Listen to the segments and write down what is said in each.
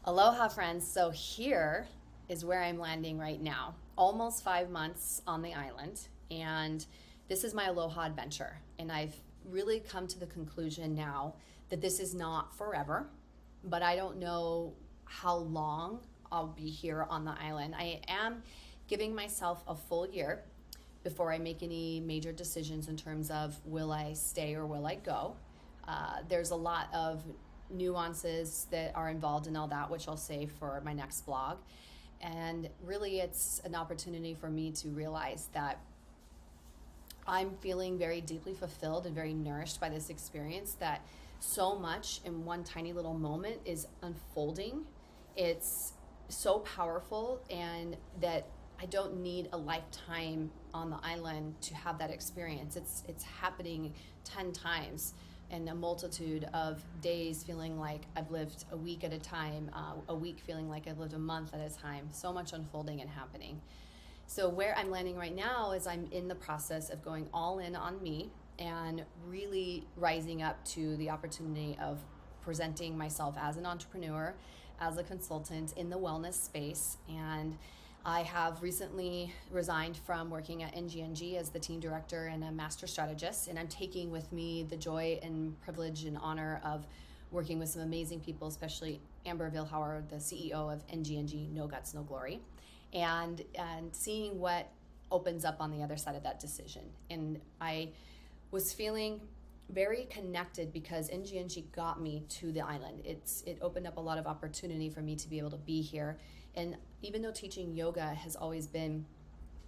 Aloha, friends. So here is where I'm landing right now. Almost 5 months on the island, and this is my Aloha adventure. And I've really come to the conclusion now that this is not forever, but I don't know how long I'll be here on the island. I am giving myself a full year before I make any major decisions in terms of will I stay or will I go. There's a lot of nuances that are involved in all that, which I'll save for my next blog. And really, it's an opportunity for me to realize that I'm feeling very deeply fulfilled and very nourished by this experience, that so much in one tiny little moment is unfolding. It's so powerful, and that I don't need a lifetime on the island to have that experience. It's happening 10 times and a multitude of days feeling like I've lived a week at a time, a week feeling like I've lived a month at a time. So much unfolding and happening. So where I'm landing right now is I'm in the process of going all in on me and really rising up to the opportunity of presenting myself as an entrepreneur, as a consultant in the wellness space. And I have recently resigned from working at NGNG as the team director and a master strategist, and I'm taking with me the joy and privilege and honor of working with some amazing people, especially Amber Vilhauer, the CEO of NGNG, No Guts, No Glory, and seeing what opens up on the other side of that decision. And I was feeling very connected because NGNG got me to the island. It opened up a lot of opportunity for me to be able to be here. And even though teaching yoga has always been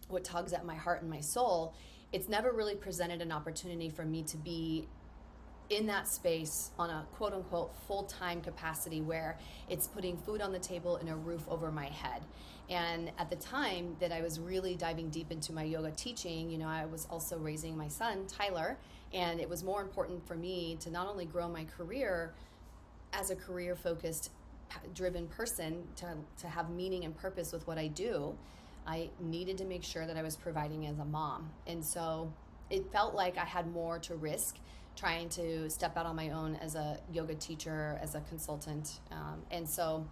what tugs at my heart and my soul, it's never really presented an opportunity for me to be in that space on a quote unquote full-time capacity where it's putting food on the table and a roof over my head. And at the time that I was really diving deep into my yoga teaching, I was also raising my son, Tyler, and it was more important for me to not only grow my career as a career-focused, driven person, to have meaning and purpose with what I do. I needed to make sure that I was providing as a mom. And so it felt like I had more to risk trying to step out on my own as a yoga teacher, as a consultant. And so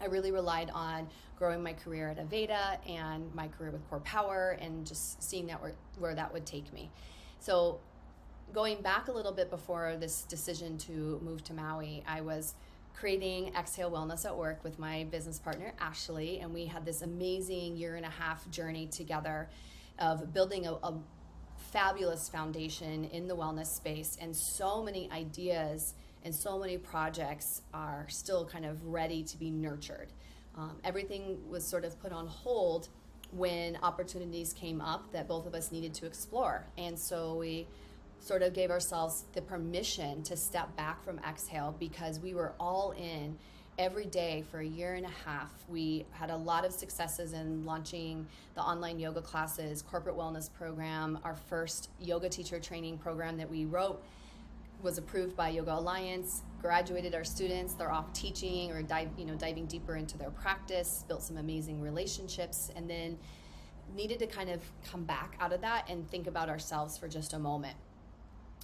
I really relied on growing my career at Aveda and my career with Core Power and just seeing that where that would take me. So going back a little bit before this decision to move to Maui, I was creating Exhale Wellness at Work with my business partner, Ashley, and we had this amazing 1.5 year journey together of building a fabulous foundation in the wellness space, and so many ideas and so many projects are still kind of ready to be nurtured. Everything was sort of put on hold when opportunities came up that both of us needed to explore, and so we sort of gave ourselves the permission to step back from Exhale because we were all in every day for 1.5 years. We had a lot of successes in launching the online yoga classes, corporate wellness program. Our first yoga teacher training program that we wrote was approved by Yoga Alliance, graduated our students. They're off teaching or diving deeper into their practice, built some amazing relationships, and then needed to kind of come back out of that and think about ourselves for just a moment.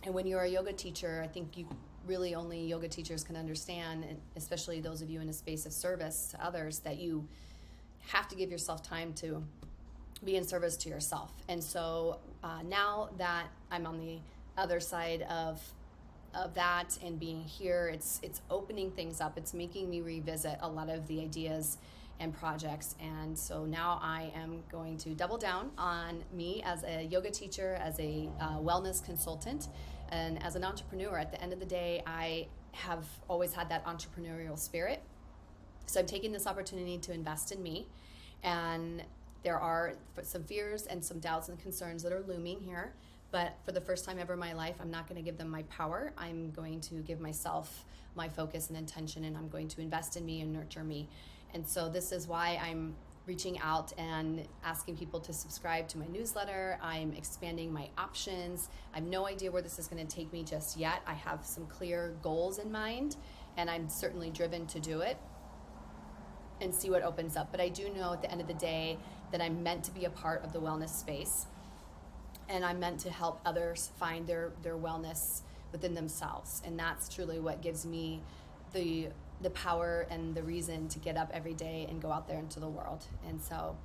And when you're a yoga teacher, I think really only yoga teachers can understand, and especially those of you in a space of service to others, that you have to give yourself time to be in service to yourself. And so now that I'm on the other side of that and being here, it's opening things up. It's making me revisit a lot of the ideas and projects. And so now I am going to double down on me as a yoga teacher, as a wellness consultant, and as an entrepreneur. At the end of the day, I have always had that entrepreneurial spirit. So I'm taking this opportunity to invest in me. And there are some fears and some doubts and concerns that are looming here. But for the first time ever in my life, I'm not going to give them my power. I'm going to give myself my focus and intention, and I'm going to invest in me and nurture me. And so this is why I'm reaching out and asking people to subscribe to my newsletter. I'm expanding my options. I have no idea where this is going to take me just yet. I have some clear goals in mind, and I'm certainly driven to do it and see what opens up. But I do know at the end of the day that I'm meant to be a part of the wellness space, and I'm meant to help others find their wellness within themselves. And that's truly what gives me the the power and the reason to get up every day and go out there into the world. And so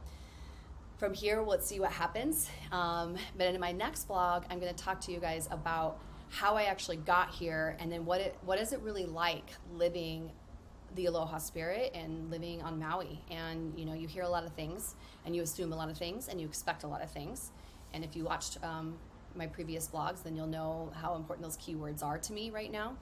from here, let's see what happens. But in my next blog, I'm going to talk to you guys about how I actually got here, and then what is it really like living the Aloha spirit and living on Maui. And you hear a lot of things, and you assume a lot of things, and you expect a lot of things. And if you watched my previous blogs, then you'll know how important those keywords are to me right now.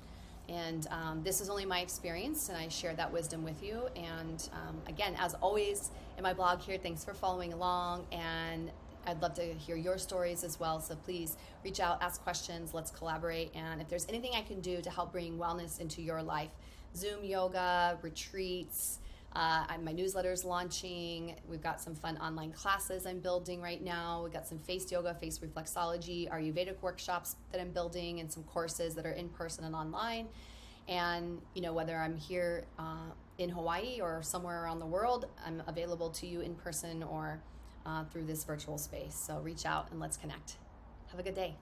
And this is only my experience, and I share that wisdom with you. And again, as always in my blog here, thanks for following along, and I'd love to hear your stories as well. So please reach out, ask questions, let's collaborate. And if there's anything I can do to help bring wellness into your life, Zoom yoga, retreats, my newsletter's launching. We've got some fun online classes I'm building right now. We've got some face yoga, face reflexology, Ayurvedic workshops that I'm building, and some courses that are in person and online. And whether I'm here in Hawaii or somewhere around the world, I'm available to you in person or through this virtual space. So reach out and let's connect. Have a good day.